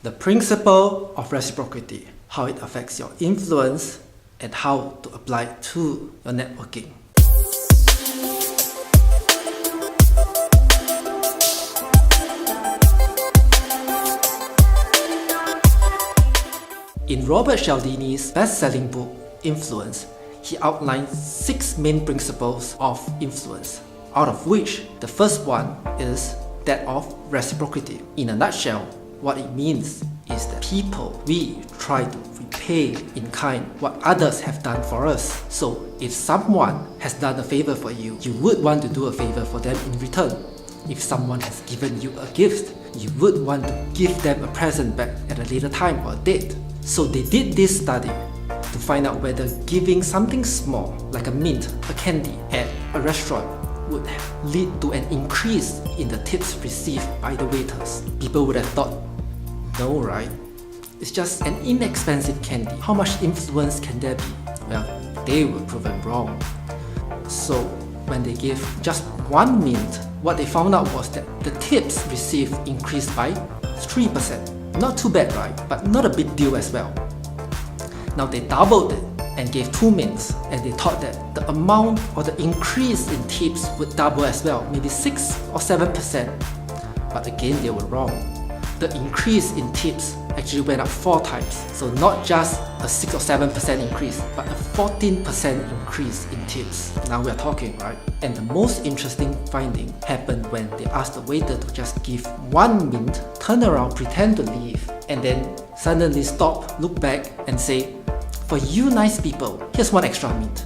The principle of reciprocity, how it affects your influence and how to apply it to your networking. In Robert Cialdini's best-selling book, Influence, he outlines 6 main principles of influence, out of which the first one is that of reciprocity. In a nutshell, what it means is that we try to repay in kind what others have done for us. So if someone has done a favor for you, you would want to do a favor for them in return. If someone has given you a gift, you would want to give them a present back at a later time or date. So they did this study to find out whether giving something small like a mint, a candy at a restaurant would lead to an increase in the tips received by the waiters. People would have thought, no, right? It's just an inexpensive candy. How much influence can there be? Well, they were proven wrong. So when they gave just 1 mint, what they found out was that the tips received increased by 3%. Not too bad, right? But not a big deal as well. Now they doubled it and gave 2 mints, and they thought that the amount or the increase in tips would double as well, maybe 6 or 7%. But again, they were wrong. The increase in tips actually went up 4 times. So not just a 6 or 7% increase, but a 14% increase in tips. Now we are talking, right? And the most interesting finding happened when they asked the waiter to just give 1 mint, turn around, pretend to leave, and then suddenly stop, look back and say, for you nice people, here's 1 extra mint.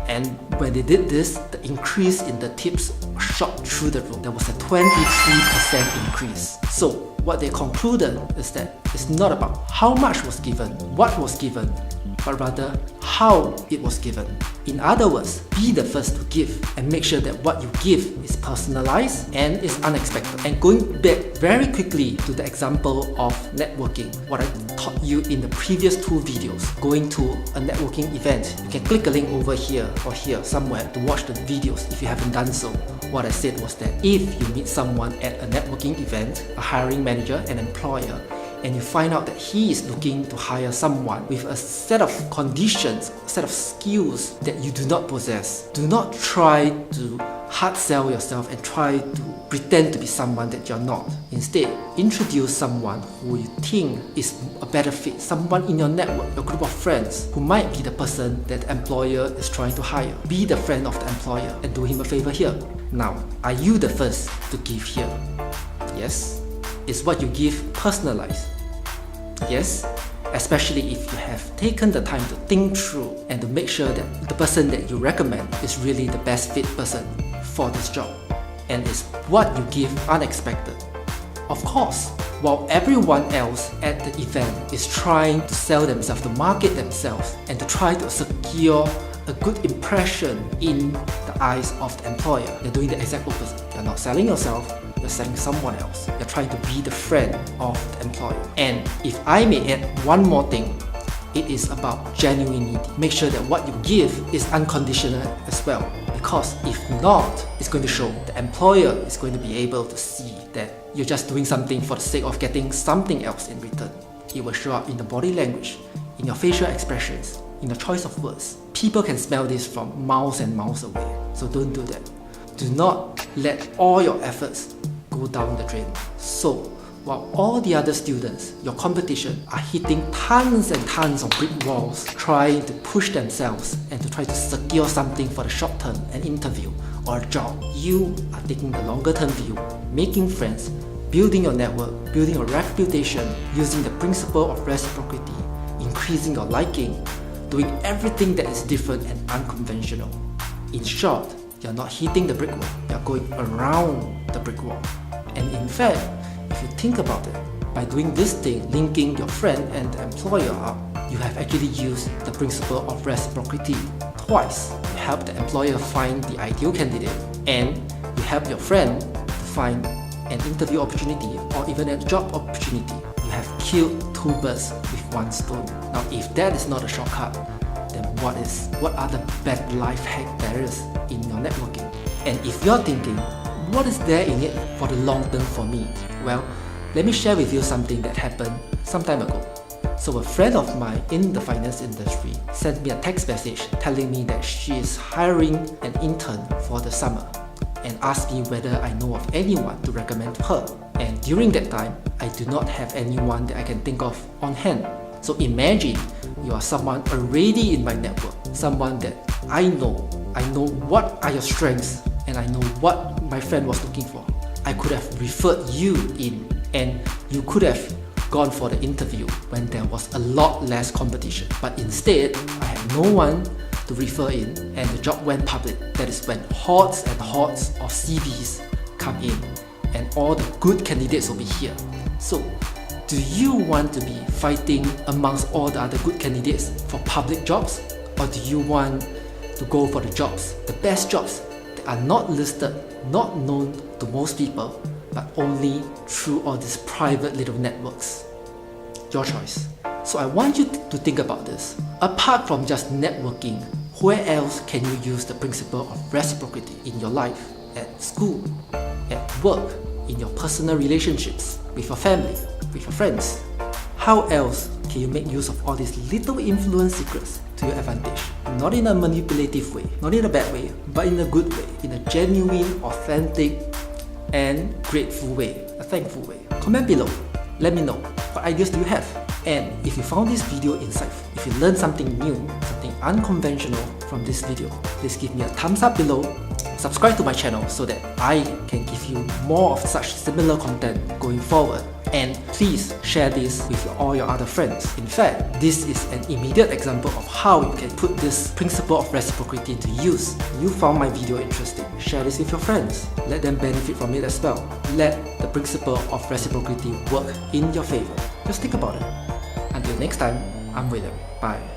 And when they did this, the increase in the tips shot through the roof. There was a 23% increase. So what they concluded is that it's not about how much was given, what was given, but rather how it was given. In other words, be the first to give and make sure that what you give is personalized and is unexpected. And going back very quickly to the example of networking, what I taught you in the previous 2 videos, going to a networking event, you can click a link over here or here somewhere to watch the videos if you haven't done so. What I said was that if you meet someone at a networking event, a hiring manager, an employer, and you find out that he is looking to hire someone with a set of conditions, a set of skills that you do not possess, do not try to hard sell yourself and try to pretend to be someone that you're not. Instead, introduce someone who you think is a better fit, someone in your network, your group of friends, who might be the person that the employer is trying to hire. Be the friend of the employer and do him a favor here. Now, are you the first to give here? Yes. Is what you give personalized? Yes, especially if you have taken the time to think through and to make sure that the person that you recommend is really the best fit person for this job. And is what you give unexpected? Of course, while everyone else at the event is trying to sell themselves, to market themselves, and to try to secure a good impression in the eyes of the employer, you're doing the exact opposite. You're not selling yourself, you're selling someone else. You're trying to be the friend of the employer. And if I may add one more thing, it is about genuinity. Make sure that what you give is unconditional as well. Because if not, it's going to show. The employer is going to be able to see that you're just doing something for the sake of getting something else in return. It will show up in the body language, in your facial expressions, in your choice of words. People can smell this from miles and miles away. So don't do that. Do not let all your efforts go down the drain. So while all the other students, your competition, are hitting tons and tons of brick walls, trying to push themselves and to try to secure something for the short term, an interview or a job, you are taking the longer term view, making friends, building your network, building a reputation, using the principle of reciprocity, increasing your liking, doing everything that is different and unconventional. In short, you're not hitting the brick wall, you're going around the brick wall. And in fact, if you think about it, by doing this thing, linking your friend and the employer up, you have actually used the principle of reciprocity twice. You help the employer find the ideal candidate, and you help your friend to find an interview opportunity or even a job opportunity. You have killed 2 birds with 1 stone. Now, if that is not a shortcut, then what is? What are the bad life hack barriers in your networking? And if you're thinking, what is there in it for the long term for me? Well, Let me share with you something that happened some time ago. So a friend of mine in the finance industry sent me a text message telling me that she is hiring an intern for the summer and asked me whether I know of anyone to recommend to her. And during that time, I do not have anyone that I can think of on hand. So imagine you are someone already in my network, someone that I know what are your strengths and I know what my friend was looking for. I could have referred you in and you could have gone for the interview when there was a lot less competition. But instead, I had no one to refer in and the job went public. That is when hordes and hordes of CVs come in and all the good candidates will be here. So, do you want to be fighting amongst all the other good candidates for public jobs? Or do you want to go for the jobs, the best jobs that are not listed, not known to most people, but only through all these private little networks? Your choice. So I want you to think about this. Apart from just networking, where else can you use the principle of reciprocity in your life? At school, at work, in your personal relationships, with your family, with your friends. How else can you make use of all these little influence secrets to your advantage? Not in a manipulative way, not in a bad way, but in a good way, in a genuine, authentic, and grateful way, a thankful way. Comment below. Let me know what ideas do you have. And if you found this video insightful, if you learned something new, something unconventional from this video, please give me a thumbs up below. Subscribe to my channel so that I can give you more of such similar content going forward. And please share this with all your other friends. In fact, this is an immediate example of how you can put this principle of reciprocity into use. You found my video interesting, share this with your friends. Let them benefit from it as well. Let the principle of reciprocity work in your favor. Just think about it. Until next time, I'm William. Bye.